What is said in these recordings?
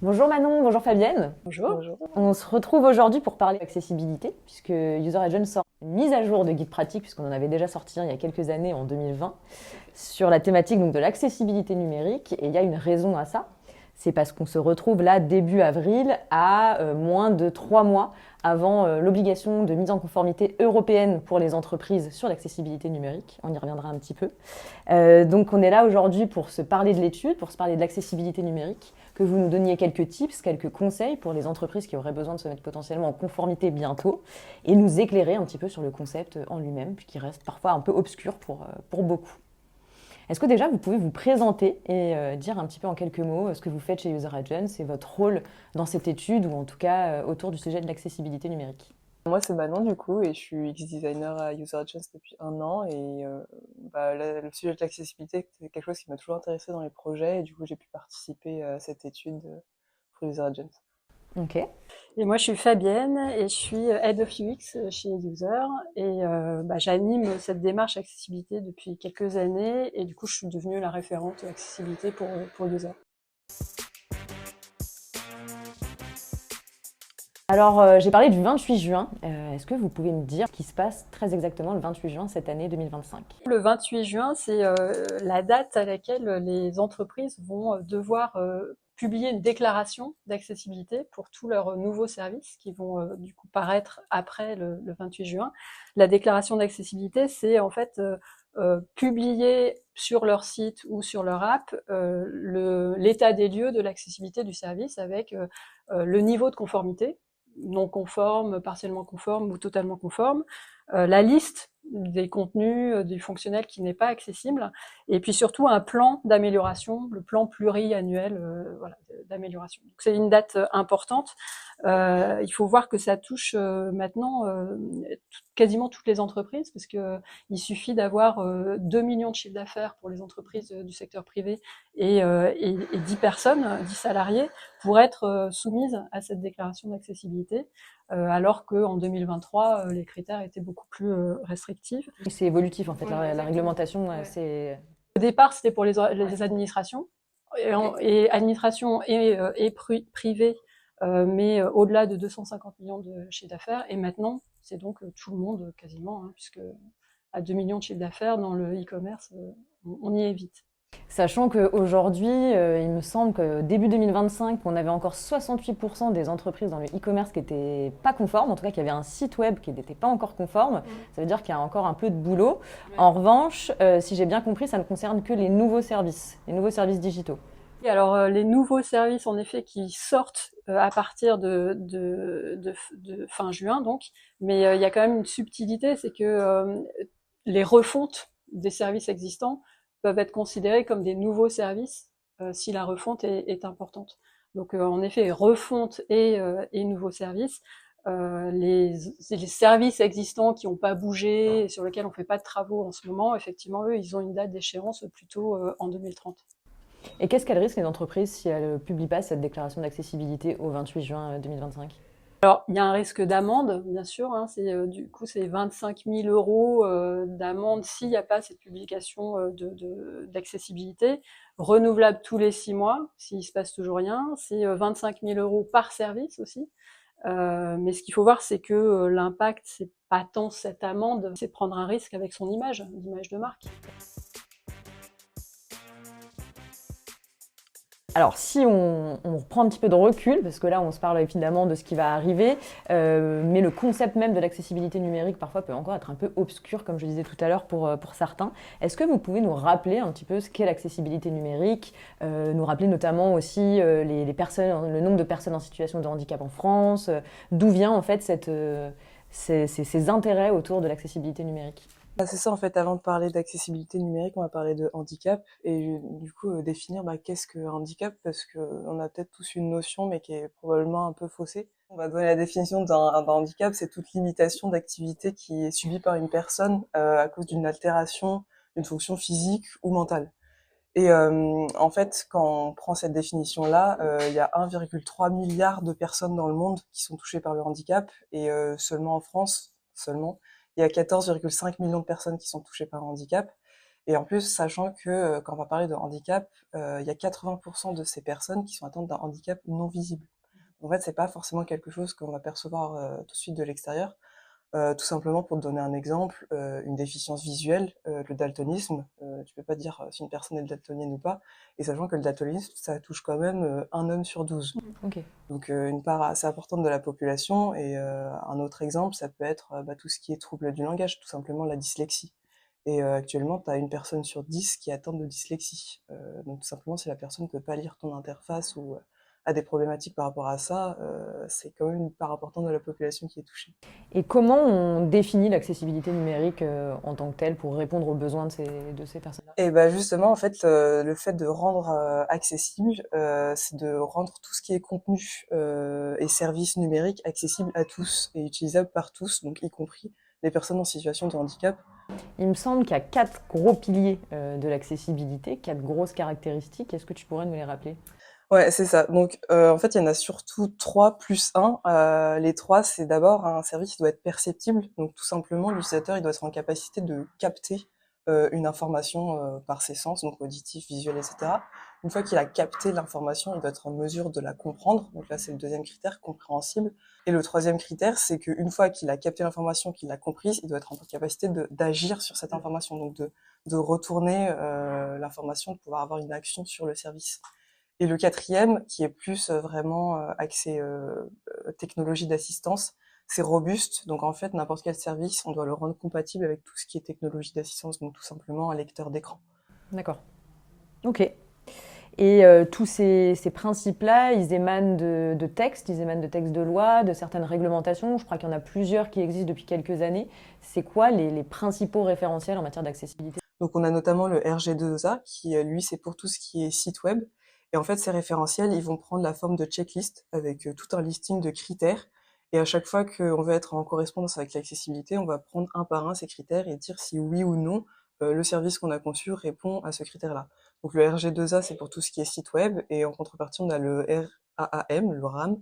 Bonjour Manon, bonjour Fabienne. Bonjour. Bonjour. On se retrouve aujourd'hui pour parler d'accessibilité, puisque User Agent sort une mise à jour de guide pratique, puisqu'on en avait déjà sorti il y a quelques années, en 2020, sur la thématique donc, de l'accessibilité numérique. Et il y a une raison à ça. C'est parce qu'on se retrouve là, début avril, à moins de 3 mois avant l'obligation de mise en conformité européenne pour les entreprises sur l'accessibilité numérique. On y reviendra un petit peu. Donc on est là aujourd'hui pour se parler de l'étude, pour se parler de l'accessibilité numérique, que vous nous donniez quelques tips, quelques conseils pour les entreprises qui auraient besoin de se mettre potentiellement en conformité bientôt, et nous éclairer un petit peu sur le concept en lui-même, qui reste parfois un peu obscur pour beaucoup. Est-ce que déjà vous pouvez vous présenter et dire un petit peu en quelques mots ce que vous faites chez User Agents et votre rôle dans cette étude, ou en tout cas autour du sujet de l'accessibilité numérique? Moi, c'est Manon du coup, et je suis UX designer à User Agents depuis 1 an. Et le sujet de l'accessibilité, c'est quelque chose qui m'a toujours intéressé dans les projets, et du coup, j'ai pu participer à cette étude pour User Agents. Ok. Et moi, je suis Fabienne et je suis Head of UX chez User et j'anime cette démarche accessibilité depuis quelques années et du coup, je suis devenue la référente accessibilité pour User. Alors, j'ai parlé du 28 juin. Est-ce que vous pouvez me dire ce qui se passe très exactement le 28 juin cette année 2025? Le 28 juin, c'est la date à laquelle les entreprises vont devoir publier une déclaration d'accessibilité pour tous leurs nouveaux services qui vont du coup paraître après le 28 juin. La déclaration d'accessibilité, c'est en fait publier sur leur site ou sur leur app l'état des lieux de l'accessibilité du service avec le niveau de conformité, non conforme, partiellement conforme ou totalement conforme, la liste des contenus, du fonctionnel qui n'est pas accessible, et puis surtout un plan d'amélioration, le plan pluriannuel d'amélioration. Donc c'est une date importante. Il faut voir que ça touche maintenant quasiment toutes les entreprises, parce que il suffit d'avoir 2 millions de chiffre d'affaires pour les entreprises du secteur privé et 10 personnes, 10 salariés, pour être soumises à cette déclaration d'accessibilité. Alors qu'en 2023, les critères étaient beaucoup plus restrictifs. C'est évolutif en fait, Voilà, la réglementation, ouais. c'est... Au départ, c'était pour les administrations, et administrations et privées, mais au-delà de 250 millions de chiffre d'affaires. Et maintenant, c'est donc tout le monde quasiment, hein, puisque à 2 millions de chiffre d'affaires dans le e-commerce, on y est vite. Sachant qu'aujourd'hui, il me semble que début 2025, on avait encore 68% des entreprises dans le e-commerce qui n'étaient pas conformes, en tout cas qui avaient un site web qui n'était pas encore conforme. Ça veut dire qu'il y a encore un peu de boulot. En revanche, si j'ai bien compris, ça ne concerne que les nouveaux services digitaux. Et alors, les nouveaux services, en effet, qui sortent à partir de fin juin, donc, mais il y a quand même une subtilité, c'est que les refontes des services existants peuvent être considérées comme des nouveaux services si la refonte est importante. Donc, en effet, refonte et nouveaux services. Les services existants qui n'ont pas bougé, sur lesquels on ne fait pas de travaux en ce moment, effectivement, eux, ils ont une date d'échéance plutôt en 2030. Et qu'est-ce qu'elles risquent les entreprises si elles ne publient pas cette déclaration d'accessibilité au 28 juin 2025? Alors, il y a un risque d'amende, bien sûr, hein, du coup, c'est 25 000 euros d'amende s'il n'y a pas cette publication d'accessibilité, renouvelable tous les 6 mois, s'il se passe toujours rien. C'est 25 000 euros par service aussi. Mais ce qu'il faut voir, c'est que l'impact, c'est pas tant cette amende, c'est prendre un risque avec son image, l'image de marque. Alors, si on reprend un petit peu de recul, parce que là, on se parle évidemment de ce qui va arriver, mais le concept même de l'accessibilité numérique, parfois, peut encore être un peu obscur, comme je disais tout à l'heure, pour certains. Est-ce que vous pouvez nous rappeler un petit peu ce qu'est l'accessibilité numérique, nous rappeler notamment aussi les personnes, le nombre de personnes en situation de handicap en France, d'où vient en fait ces intérêts autour de l'accessibilité numérique? C'est ça, en fait, avant de parler d'accessibilité numérique, on va parler de handicap, et du coup définir qu'est-ce que handicap, parce que on a peut-être tous une notion mais qui est probablement un peu faussée. On va donner la définition d'un handicap: c'est toute limitation d'activité qui est subie par une personne à cause d'une altération d'une fonction physique ou mentale. Et en fait, quand on prend cette définition-là, il y a 1,3 milliard de personnes dans le monde qui sont touchées par le handicap, et seulement en France, il y a 14,5 millions de personnes qui sont touchées par le handicap. Et en plus, sachant que quand on va parler de handicap, il y a 80% de ces personnes qui sont atteintes d'un handicap non visible. En fait, c'est pas forcément quelque chose qu'on va percevoir tout de suite de l'extérieur. Tout simplement pour te donner un exemple, une déficience visuelle, le daltonisme, tu peux pas dire si une personne est daltonienne ou pas, et sachant que le daltonisme, ça touche quand même 1 homme sur 12. Ok. Donc une part assez importante de la population. Et un autre exemple, ça peut être tout ce qui est trouble du langage, tout simplement la dyslexie. Et actuellement, tu as 1 personne sur 10 qui est atteinte de dyslexie. Donc tout simplement, si la personne ne peut pas lire ton interface ou a des problématiques par rapport à ça, c'est quand même une part importante de la population qui est touchée. Et comment on définit l'accessibilité numérique en tant que telle pour répondre aux besoins de ces personnes-là? Et bah justement, en fait, le fait de rendre accessible, c'est de rendre tout ce qui est contenu et services numériques accessibles à tous et utilisables par tous, donc y compris les personnes en situation de handicap. Il me semble qu'il y a 4 gros piliers de l'accessibilité, 4 grosses caractéristiques. Est-ce que tu pourrais nous les rappeler? Ouais, c'est ça. Donc, en fait, il y en a surtout 3 plus 1. Les 3, c'est d'abord un service qui doit être perceptible. Donc, tout simplement, l'utilisateur, il doit être en capacité de capter une information par ses sens, donc auditif, visuel, etc. Une fois qu'il a capté l'information, il doit être en mesure de la comprendre. Donc là, c'est le deuxième critère, compréhensible. Et le troisième critère, c'est qu'une fois qu'il a capté l'information, qu'il l'a comprise, il doit être en capacité d'agir sur cette information, donc de retourner l'information, de pouvoir avoir une action sur le service. Et le quatrième, qui est plus vraiment axé technologie d'assistance, c'est robuste. Donc en fait, n'importe quel service, on doit le rendre compatible avec tout ce qui est technologie d'assistance, donc tout simplement un lecteur d'écran. D'accord. Ok. Et tous ces principes-là, ils émanent de textes, ils émanent de textes de loi, de certaines réglementations. Je crois qu'il y en a plusieurs qui existent depuis quelques années. C'est quoi les principaux référentiels en matière d'accessibilité? Donc on a notamment le RG2A, qui lui, c'est pour tout ce qui est site web. Et en fait, ces référentiels, ils vont prendre la forme de checklist avec tout un listing de critères. Et à chaque fois qu'on veut être en correspondance avec l'accessibilité, on va prendre un par un ces critères et dire si oui ou non le service qu'on a conçu répond à ce critère-là. Donc le RG2A, c'est pour tout ce qui est site web, et en contrepartie, on a le RAM, le RAM,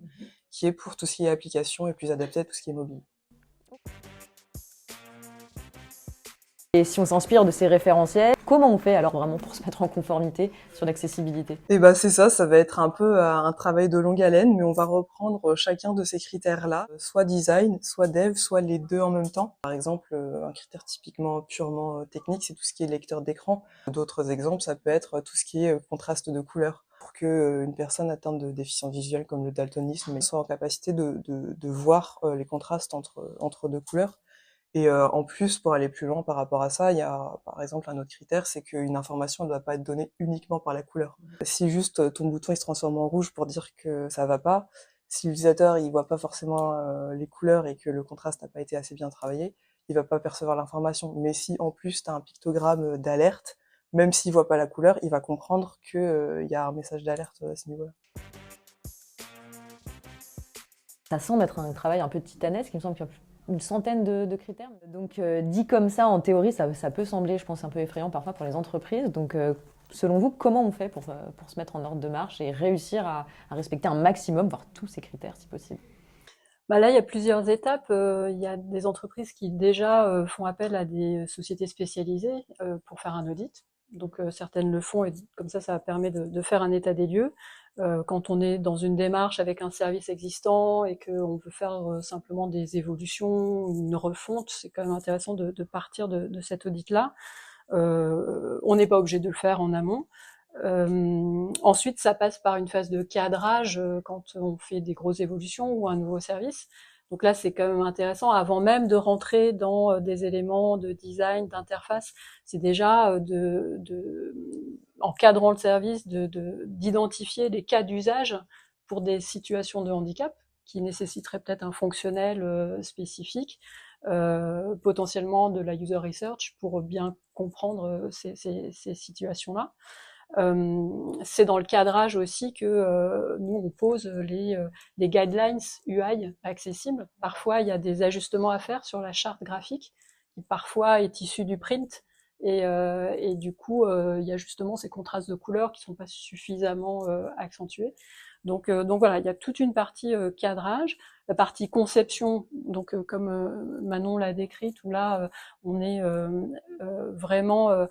qui est pour tout ce qui est application et plus adapté à tout ce qui est mobile. Et si on s'inspire de ces référentiels, comment on fait alors vraiment pour se mettre en conformité sur l'accessibilité? Et bah c'est ça, ça va être un peu un travail de longue haleine, mais on va reprendre chacun de ces critères-là, soit design, soit dev, soit les deux en même temps. Par exemple, un critère typiquement purement technique, c'est tout ce qui est lecteur d'écran. D'autres exemples, ça peut être tout ce qui est contraste de couleurs, pour que une personne atteinte de déficience visuelle comme le daltonisme soit en capacité de voir les contrastes entre deux couleurs. Et en plus, pour aller plus loin par rapport à ça, il y a par exemple un autre critère, c'est qu'une information ne doit pas être donnée uniquement par la couleur. Si juste ton bouton il se transforme en rouge pour dire que ça va pas, si l'utilisateur il voit pas forcément les couleurs et que le contraste n'a pas été assez bien travaillé, il va pas percevoir l'information. Mais si en plus tu as un pictogramme d'alerte, même s'il voit pas la couleur, il va comprendre que il y a un message d'alerte à ce niveau-là. Ça semble être un travail un peu titanesque, il me semble qu'il y a une centaine de critères. Donc dit comme ça, en théorie, ça peut sembler, je pense, un peu effrayant parfois pour les entreprises. Donc selon vous, comment on fait pour se mettre en ordre de marche et réussir à respecter un maximum, voire tous ces critères si possible? Bah là, il y a plusieurs étapes. Il y a des entreprises qui déjà font appel à des sociétés spécialisées pour faire un audit. Donc certaines le font et comme ça permet de faire un état des lieux. Quand on est dans une démarche avec un service existant et qu'on veut faire simplement des évolutions, une refonte, c'est quand même intéressant de partir de cet audit-là. On n'est pas obligé de le faire en amont. Ensuite, ça passe par une phase de cadrage quand on fait des grosses évolutions ou un nouveau service. Donc là, c'est quand même intéressant, avant même de rentrer dans des éléments de design, d'interface, c'est déjà en cadrant le service, d'identifier les cas d'usage pour des situations de handicap qui nécessiteraient peut-être un fonctionnel spécifique, potentiellement de la user research pour bien comprendre ces situations-là. C'est dans le cadrage aussi que nous on pose les guidelines UI accessibles. Parfois il y a des ajustements à faire sur la charte graphique qui parfois est issue du print et du coup il y a justement ces contrastes de couleurs qui sont pas suffisamment accentués. Donc voilà, il y a toute une partie cadrage, la partie conception. Donc comme Manon l'a décrite, où là on est vraiment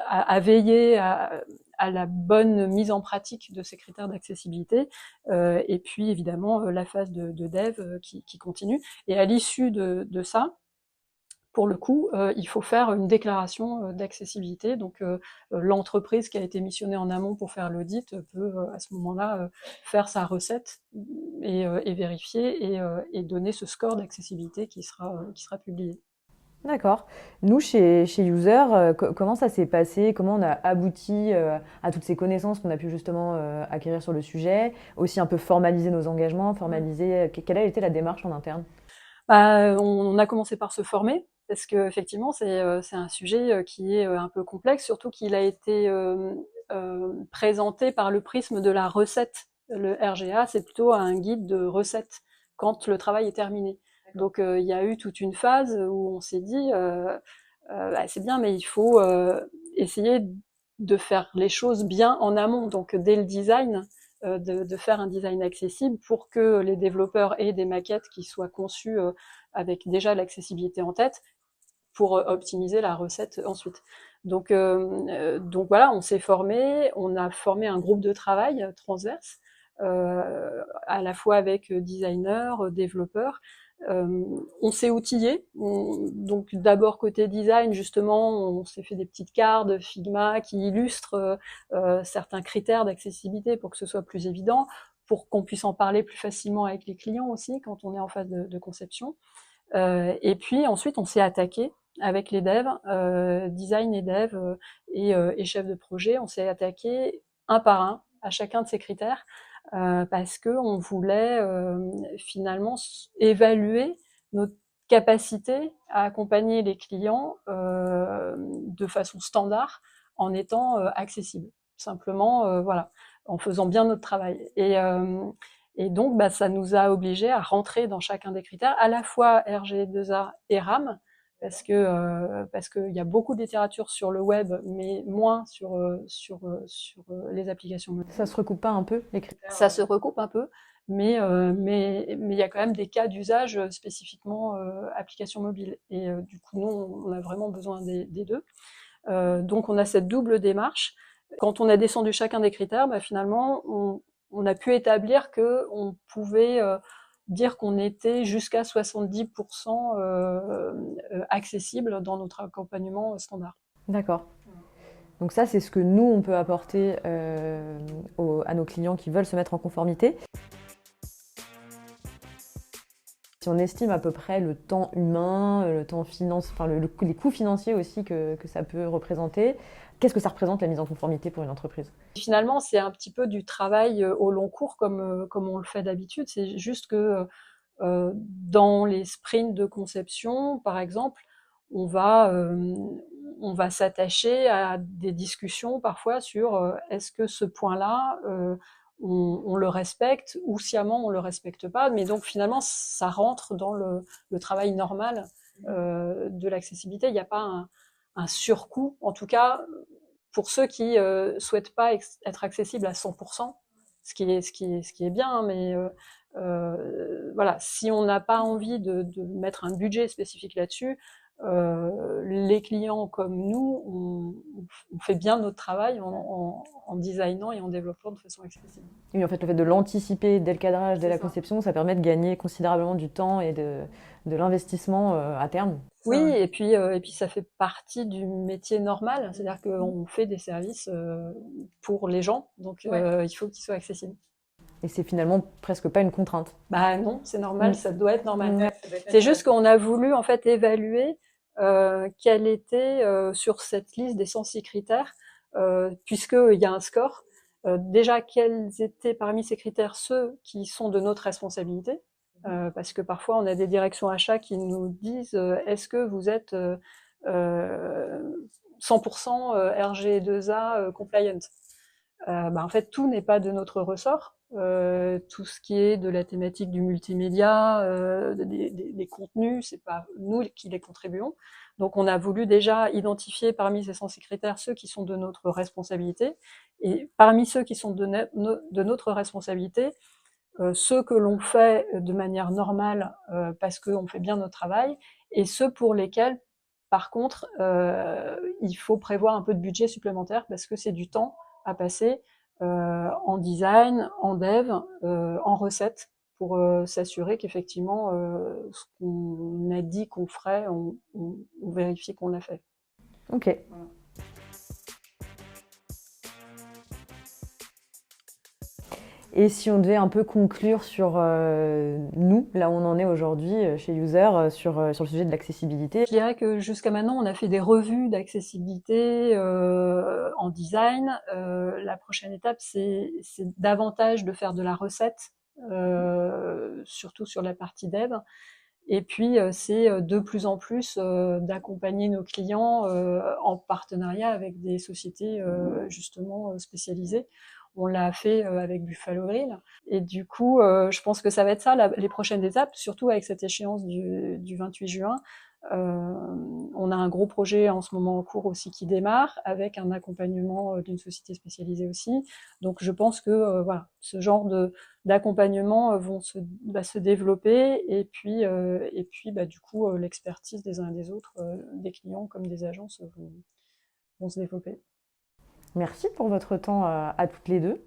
à veiller à la bonne mise en pratique de ces critères d'accessibilité, et puis évidemment la phase de dev qui continue. Et à l'issue de ça, pour le coup, il faut faire une déclaration d'accessibilité. Donc, l'entreprise qui a été missionnée en amont pour faire l'audit peut, à ce moment-là, faire sa recette et vérifier et donner ce score d'accessibilité qui sera publié. D'accord. Nous, chez User, comment ça s'est passé? Comment on a abouti à toutes ces connaissances qu'on a pu justement acquérir sur le sujet? Aussi un peu formaliser nos engagements, formaliser... Quelle a été la démarche en interne? On a commencé par se former, parce que effectivement c'est un sujet qui est un peu complexe, surtout qu'il a été présenté par le prisme de la recette. Le RGA, c'est plutôt un guide de recettes quand le travail est terminé. Donc il y a eu toute une phase où on s'est dit c'est bien, mais il faut essayer de faire les choses bien en amont. Donc dès le design, de faire un design accessible pour que les développeurs aient des maquettes qui soient conçues avec déjà l'accessibilité en tête pour optimiser la recette ensuite. Donc voilà, on s'est formé, on a formé un groupe de travail transverse, à la fois avec designers, développeurs. On s'est outillé. Donc d'abord côté design, justement, on s'est fait des petites cartes Figma qui illustrent certains critères d'accessibilité pour que ce soit plus évident, pour qu'on puisse en parler plus facilement avec les clients aussi quand on est en phase de conception. Et puis ensuite, on s'est attaqué avec les devs, design et dev et chefs de projet. On s'est attaqué un par un à chacun de ces critères parce que on voulait finalement évaluer notre capacité à accompagner les clients de façon standard en étant accessible. Simplement, voilà, en faisant bien notre travail. Et donc, ça nous a obligés à rentrer dans chacun des critères, à la fois RG2A et RAM, parce qu'il y a beaucoup de littérature sur le web, mais moins sur les applications mobiles. Ça se recoupe pas un peu, les critères? Ça se recoupe un peu, mais il y a quand même des cas d'usage spécifiquement applications mobiles. Et du coup, nous, on a vraiment besoin des deux. Donc, on a cette double démarche. Quand on a descendu chacun des critères, finalement, on a pu établir qu'on pouvait dire qu'on était jusqu'à 70% accessible dans notre accompagnement standard. D'accord. Donc ça, c'est ce que nous, on peut apporter à nos clients qui veulent se mettre en conformité. Si on estime à peu près le temps humain, le temps financier, enfin les coûts financiers aussi que ça peut représenter, qu'est-ce que ça représente la mise en conformité pour une entreprise? Finalement, c'est un petit peu du travail au long cours comme on le fait d'habitude. C'est juste que dans les sprints de conception, par exemple, on va s'attacher à des discussions parfois sur est-ce que ce point-là, on le respecte ou sciemment on le respecte pas. Mais donc finalement, ça rentre dans le travail normal de l'accessibilité. Il n'y a pas un surcoût, en tout cas pour ceux qui souhaitent pas être accessibles à 100%, ce qui est bien, hein, mais voilà, si on n'a pas envie de mettre un budget spécifique là-dessus, les clients comme nous, on fait bien notre travail en designant et en développant de façon accessible. Oui, en fait, le fait de l'anticiper dès le cadrage, dès la ça. conception, ça permet de gagner considérablement du temps et de l'investissement à terme. Oui, et puis ça fait partie du métier normal, c'est-à-dire qu'on fait des services pour les gens, donc il faut qu'ils soient accessibles. Et c'est finalement presque pas une contrainte. Bah non, c'est normal, ça doit être normal. Ouais. C'est juste qu'on a voulu en fait évaluer quel était sur cette liste des 106 critères, puisqu'il y a un score, déjà quels étaient parmi ces critères ceux qui sont de notre responsabilité, parce que parfois on a des directions achats qui nous disent est-ce que vous êtes 100% RG2A compliant. En fait, tout n'est pas de notre ressort. Tout ce qui est de la thématique du multimédia, des contenus, c'est pas nous qui les contribuons. Donc, on a voulu déjà identifier parmi ces 106 critères ceux qui sont de notre responsabilité, et parmi ceux qui sont de notre responsabilité, ceux que l'on fait de manière normale parce qu'on fait bien notre travail, et ceux pour lesquels Par contre, il faut prévoir un peu de budget supplémentaire parce que c'est du temps à passer en design, en dev, en recette, pour s'assurer qu'effectivement, ce qu'on a dit qu'on ferait, on vérifie qu'on l'a fait. Ok. Voilà. Et si on devait un peu conclure sur nous, là où on en est aujourd'hui chez User, sur le sujet de l'accessibilité. Je dirais que jusqu'à maintenant, on a fait des revues d'accessibilité en design. La prochaine étape, c'est davantage de faire de la recette, surtout sur la partie dev. Et puis, c'est de plus en plus d'accompagner nos clients en partenariat avec des sociétés justement spécialisées. On l'a fait avec Buffalo Grill. Et du coup, je pense que ça va être ça, les prochaines étapes, surtout avec cette échéance du 28 juin. On a un gros projet en ce moment en cours aussi qui démarre, avec un accompagnement d'une société spécialisée aussi. Donc je pense que voilà, ce genre d'accompagnement va se développer, et puis du coup l'expertise des uns et des autres, des clients comme des agences, vont se développer. Merci pour votre temps à toutes les deux.